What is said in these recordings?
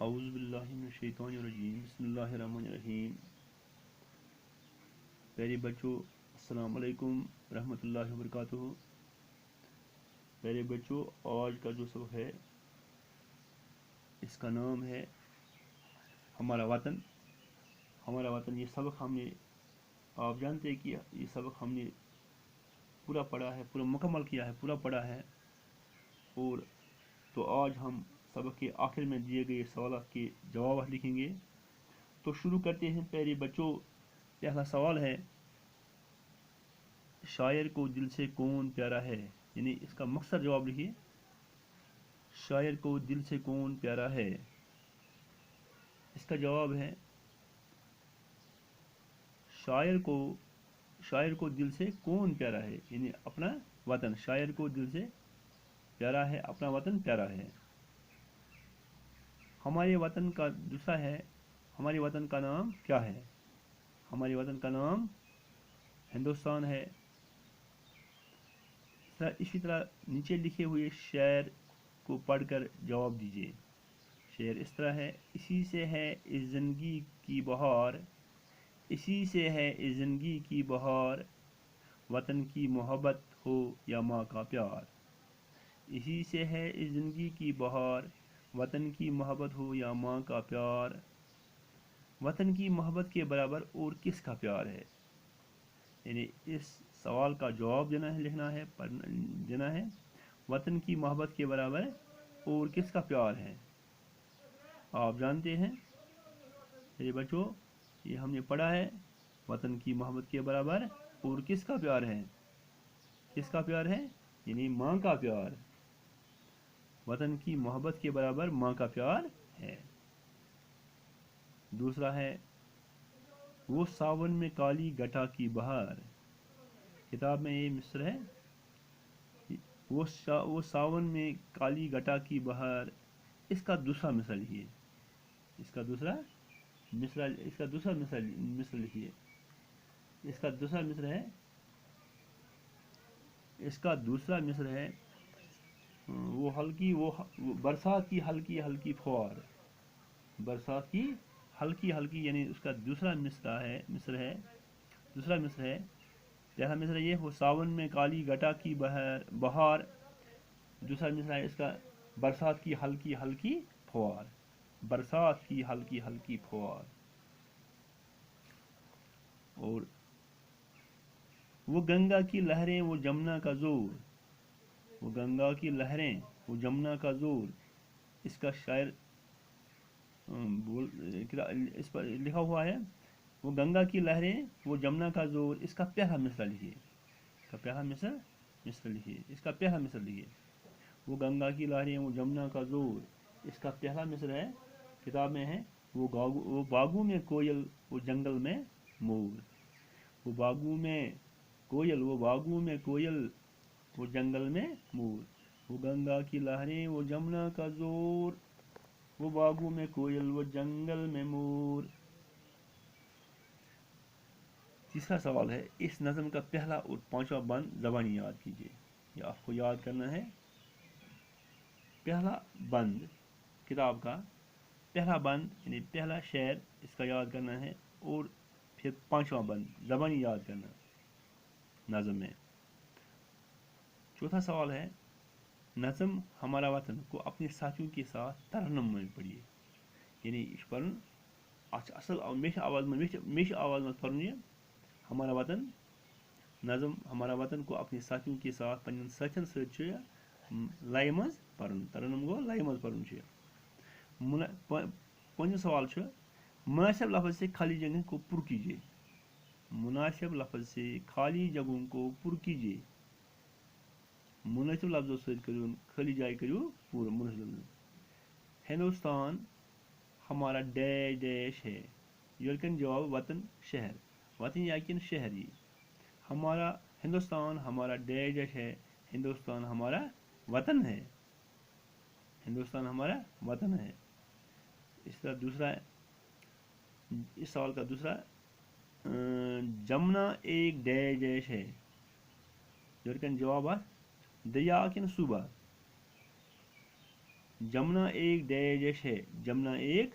اعوذ باللہ من الشیطان الرجیم بسم اللہ الرحمن الرحیم. پیارے بچوں، السلام علیکم ورحمۃ اللہ وبرکاتہ. پیارے بچوں، آج کا جو سبق ہے اس کا نام ہے ہمارا وطن. ہمارا وطن، یہ سبق ہم نے، آپ جانتے ہیں کہ یہ سبق ہم نے پورا پڑھا ہے، پورا مکمل کیا ہے، پورا پڑھا ہے. اور تو آج ہم سبق کے آخر میں دیے گئے سوالات کے جوابات لکھیں گے. تو شروع کرتے ہیں پیارے بچوں. پہلا سوال ہے، شاعر کو دل سے کون پیارا ہے؟ یعنی اس کا مختصر جواب لکھیے. شاعر کو دل سے کون پیارا ہے؟ اس کا جواب ہے شاعر کو دل سے کون پیارا ہے، یعنی اپنا وطن. شاعر کو دل سے پیارا ہے، اپنا وطن پیارا ہے. ہمارے وطن کا دوسرا ہے، ہمارے وطن کا نام کیا ہے؟ ہمارے وطن کا نام ہندوستان ہے. اسی طرح نیچے لکھے ہوئے شعر کو پڑھ کر جواب دیجیے. شعر اس طرح ہے، اسی سے ہے اس زندگی کی بہار، اسی سے ہے اس زندگی کی بہار، وطن کی محبت ہو یا ماں کا پیار. اسی سے ہے اس زندگی کی بہار، وطن کی محبت ہو یا ماں کا پیار. وطن کی محبت کے برابر اور کس کا پیار ہے؟ یعنی اس سوال کا جواب دینا ہے، لکھنا ہے، دینا ہے. وطن کی محبت کے برابر اور کس کا پیار ہے؟ آپ جانتے ہیں میرے بچوں، یہ ہم نے پڑھا ہے. وطن کی محبت کے برابر اور کس کا پیار ہے؟ کس کا پیار ہے؟ یعنی ماں کا پیار. وطن کی محبت کے برابر ماں کا پیار ہے. دوسرا ہے، وہ ساون میں کالی گٹا کی بہار. کتاب میں یہ مصر ہے، وہ ساون میں کالی گٹا کی بہار. اس کا دوسرا مصرع لکھیے. اس کا دوسرا مصرع لکھیے. اس کا دوسرا مصرع ہے، اس کا دوسرا مصرع ہے، وہ برسات کی ہلکی ہلکی فوار. برسات کی ہلکی ہلکی، یعنی اس کا دوسرا مصرع ہے. دوسرا مصرع ہے، پہلا مصرع یہ، وہ ساون میں کالی گٹا کی بہار. دوسرا مصرع ہے اس کا، برسات کی ہلکی ہلکی فوار. برسات کی ہلکی ہلکی فوار. اور وہ گنگا کی لہریں وہ جمنا کا زور. وہ گنگا کی لہریں وہ جمنا کا زور. اس کا شاعر اس پر لکھا ہوا ہے، وہ گنگا کی لہریں وہ جمنا کا زور. اس کا پہلا مصرع لکھیے. اس کا پہلا مصرع لکھیے. اس کا پہلا مصرع لکھیے. وہ گنگا کی لہریں وہ جمنا کا زور. اس کا پہلا مصرع ہے، کتاب میں ہے، وہ باغوں میں کوئل وہ جنگل میں مور. وہ باغوں میں کوئل وہ جنگل میں مور. وہ گنگا کی لہریں وہ جمنا کا زور، وہ باغوں میں کوئل وہ جنگل میں مور. تیسرا سوال ہے، اس نظم کا پہلا اور پانچواں بند زبانی یاد کیجیے. یہ آپ کو یاد کرنا ہے. پہلا بند کتاب کا پہلا بند، یعنی پہلا شعر، اس کا یاد کرنا ہے. اور پھر پانچواں بند زبانی یاد کرنا نظم میں. چوتھا سوال ہے، نظم ہمارا وطن کو اپنے ساتھیوں کے ساتھ ترنم میں پڑھیے. یعنی اس پر اصل میشہ آواز میں پڑھنی ہے. ہمارا وطن، نظم ہمارا وطن کو اپنے ساتھیوں کے ساتھ پنن ساتھین ست لائے مز پرن. ترنم گو لائے مز پرن. پانچواں سوال ہے، مناسب لفظ سے خالی جگہ کو پر کیجیے. مناسب لفظ سے خالی جگہوں کو پر کیجیے. مناسب لفظوں سے خالی جائے کرو پورا. مناسب. ہندوستان ہمارا ڈیش ڈیش ہے. یلکن جواب وطن شہر. وطن یاکن شہری. ہمارا ہندوستان ہمارا ڈیش ڈیش ہے. ہندوستان ہمارا وطن ہے. ہندوستان ہمارا وطن ہے. اس طرح دوسرا، اس سوال کا دوسرا، جمنا ایک ڈیش ڈیش ہے. یلکن جواب دریا کن صوبہ. जमुना एक डैश है, जमुना एक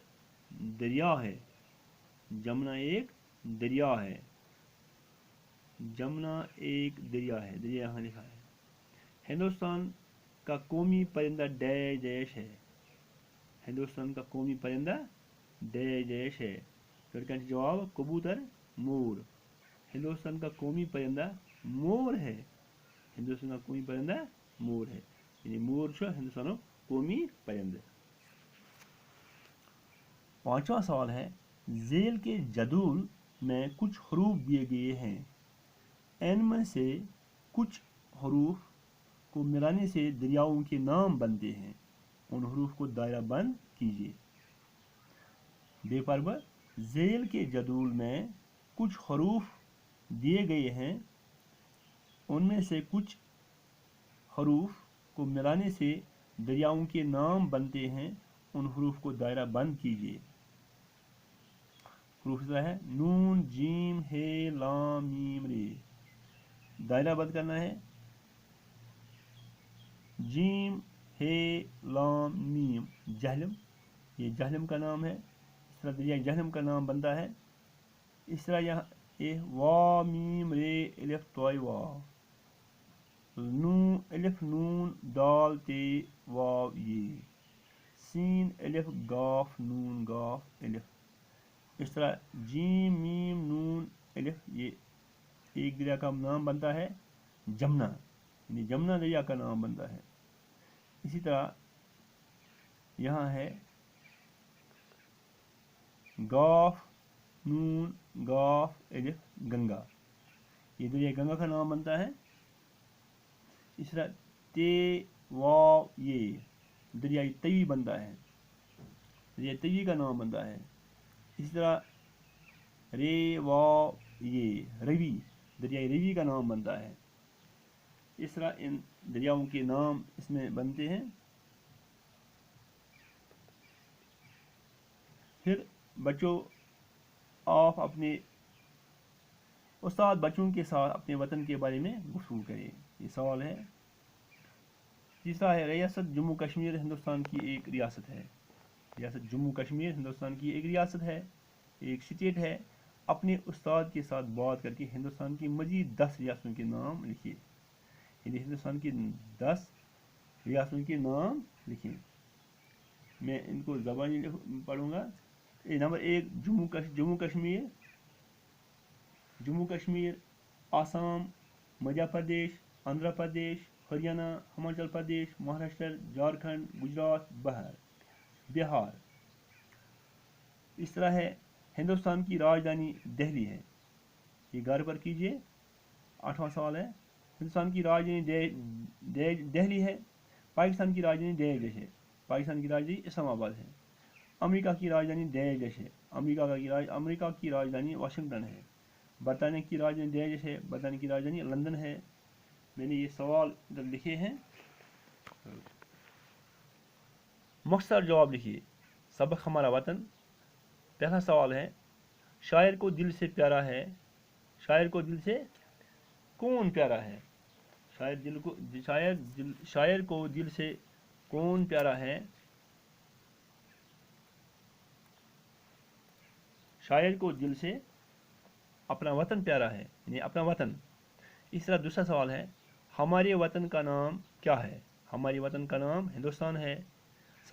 दरिया है, जमुना एक दरिया है, जमुना एक दरिया है, दरिया यहाँ लिखा है। हिंदुस्तान का कौमी परिंदा डैश है, हिंदुस्तान का कौमी परिंदा डैश है। फिर क्या जवाब कबूतर मोर, हिंदुस्तान का कौमी परिंदा मोर है, हिंदुस्तान का कौमी परिंदा मोर है, यानी मोर छो हिंदुस्तान कौमी परिंदा। पांचवा सवाल है झेल के जदूल में कुछ हरूफ दिए गए हैं, एन में से कुछ हरूफ को मिलाने से दरियाओं के नाम बनते हैं, उन हरूफ को दायरा बंद कीजिए। बेपरवा झेल के जदूल में कुछ हरूफ दिए गए हैं, उनमें से कुछ हरूफ को मिलाने से दरियाओं के नाम बनते हैं, उन हरूफ को दायरा बंद कीजिए। हरूफ है नून जीम हे लाम मीम रे, दायरा बंद करना है जीम हे लाम मीम जहलम, ये जहलम का नाम है, इस तरह दरिया जहलम का नाम बनता है। इस तरह यहाँ ए वा मीम रे अलिफ तोय वा, नून अलिफ नून दाल ते वाव ये, सीन अलिफ गाफ नून गाफ अलिफ, इस तरह जीम मीम नून अलिफ, ये एक दरिया का नाम बनता है जमुना, यानी जमुना दरिया का नाम बनता है। इसी तरह यहाँ है गाफ नून गाफ अलिफ गंगा, ये दरिया गंगा का नाम बनता है। इस तरह ते वाव ये दरिया तवी बनता है, दरिया तवी का नाम बनता है। इसी तरह रे वाव ये रवि, दरिया रवि का नाम बनता है। इस तरह इन दरियाओं के नाम इसमें बनते हैं। फिर बच्चों आप अपने उस्ताद बच्चों के साथ अपने वतन के बारे में गुफ्तगू करें, ये सवाल है। तीसरा है रियासत जम्मू कश्मीर हिंदुस्तान की एक रियासत है, रियासत जम्मू कश्मीर हिंदुस्तान की एक रियासत है, एक स्टेट है। अपने उस्ताद के साथ बात करके हिंदुस्तान की मजीद 10 रियासतों के नाम लिखिए, यानी हिंदुस्तान की 10 रियासतों के नाम लिखिए। मैं इनको ज़बानी पढ़ूंगा। नंबर 1 जम्मू कश्मीर, आसाम, मध्य प्रदेश, आंध्र प्रदेश, हरियाणा, हिमाचल प्रदेश, महाराष्ट्र, झारखंड, गुजरात, बिहार। इस तरह है हिंदुस्तान की राजधानी दिल्ली है, ये घर पर कीजिए। 8वां सवाल है हिंदुस्तान की राजधानी दिल्ली है, पाकिस्तान की राजधानी देश है, पाकिस्तान की राजधानी इस्लामाबाद है। अमेरिका की राजधानी देश है, अमेरिका की राजधानी वाशिंगटन है। बरतानिया की राजधानी देश है, बरतानिया की राजधानी लंदन है। मैंने ये सवाल इधर लिखे हैं, मुख्तसर जवाब लिखिए। सबक हमारा वतन। पहला सवाल है शायर को दिल से प्यारा है, शायर को दिल से कौन प्यारा है? शायर को दिल से कौन प्यारा है? शायर को दिल से अपना वतन प्यारा है, यानी अपना वतन। इस तरह दूसरा सवाल है हमारे वतन का नाम क्या है? हमारे वतन का नाम हिंदुस्तान है।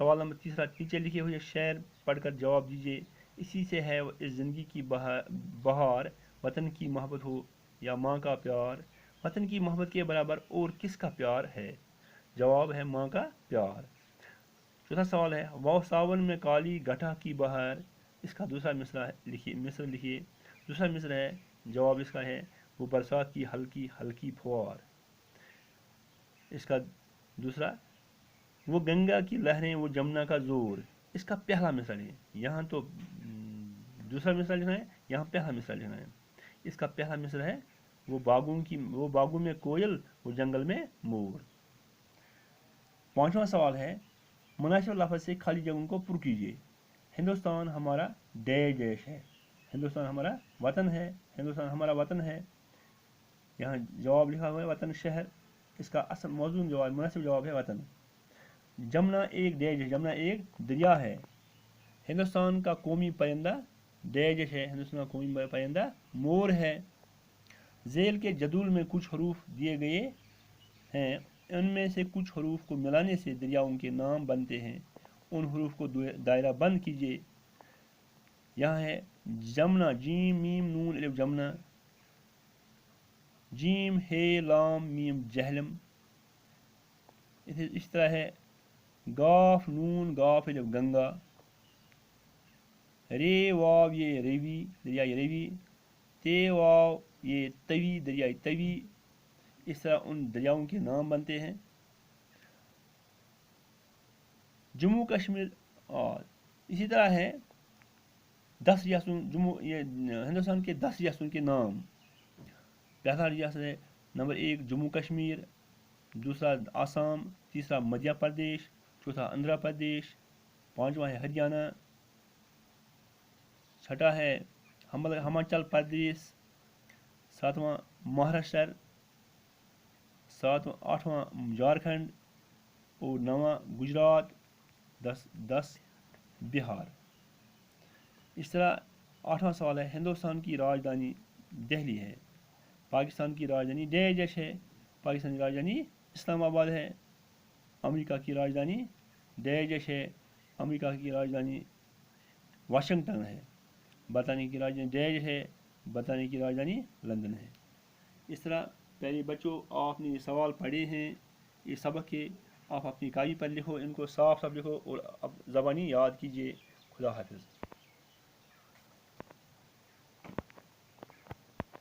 सवाल नंबर तीसरा नीचे लिखे हुए शेर पढ़कर जवाब दीजिए। इसी से है इस ज़िंदगी की बहार, वतन की मोहब्बत हो या माँ का प्यार, वतन की मोहब्बत के बराबर और किसका प्यार है? जवाब है माँ का प्यार। चौथा सवाल है वो सावन में काली गठा की बहार, इसका दूसरा मिसरा लिखिए। दूसरा मिसरा है, जवाब इसका है वो बरसात की हल्की हल्की फुहार। इसका दूसरा वो गंगा की लहरें वो जमुना का जोर, इसका पहला मिसरा है। यहाँ तो दूसरा मिसरा लिखना है, यहाँ पहला मिसरा लिखना है। इसका पहला मिसरा है वो बागों में कोयल, वो जंगल में मोर। पांचवा सवाल है मुनासिब लफ्ज़ से खाली जगहों को पुर कीजिए। हिंदुस्तान हमारा देश है, हिंदुस्तान हमारा वतन है, हिंदुस्तान हमारा वतन है। यहाँ जवाब लिखा हुआ है वतन शहर, इसका असल मौजूद जवाब मुनासिब जवाब है वतन। जमुना एक डैश, जमुना एक दरिया है। हिंदुस्तान का कौमी परिंदा डैश है, हिंदुस्तान का कौमी परिंदा मोर है। झेल के जदूल में कुछ हरूफ दिए गए हैं, उनमें से कुछ हरूफ को मिलाने से दरियाओं के नाम बनते हैं, उन हरूफ को दायरा बंद कीजिए। यहाँ है जमुना, जीम मीम नून अलिफ जमुना, जीम हे लाम मीम जहलम। इस तरह है गाफ नून गाफ अलिफ गंगा, रे वाव ये रवि दरियाई रवि, ते वाव ये तवी दरियाई तवी। इस तरह उन दरियाओं के नाम बनते हैं। जम्मू कश्मीर, और इसी तरह है 10 रियासतों, हिंदुस्तान के 10 रियासतों के नाम। पहला रियासत है नंबर 1 जम्मू कश्मीर, दूसरा आसाम, तीसरा मध्य प्रदेश, चौथा आंध्र प्रदेश, पांचवा है हरियाणा, छठा है हिमाचल प्रदेश, सातवां महाराष्ट्र, आठवां झारखंड और 9वां गुजरात, 10 बिहार। इस तरह 8वां सवाल है हिंदुस्तान की राजधानी दिल्ली है, पाकिस्तान की राजधानी डैश है, पाकिस्तान की राजधानी इस्लामाबाद है, अमेरिका की राजधानी डैश है, अमेरिका की राजधानी वाशिंगटन है, बरतानिया की राजधानी डैश है, बरतानिया की राजधानी लंदन है। इस तरह प्यारे बच्चों, आपने ये सवाल पढ़े हैं, ये सबक के आप अपनी कापी पर लिखो, इनको साफ साफ लिखो और अब ज़बानी याद कीजिए। खुदा हाफिज़।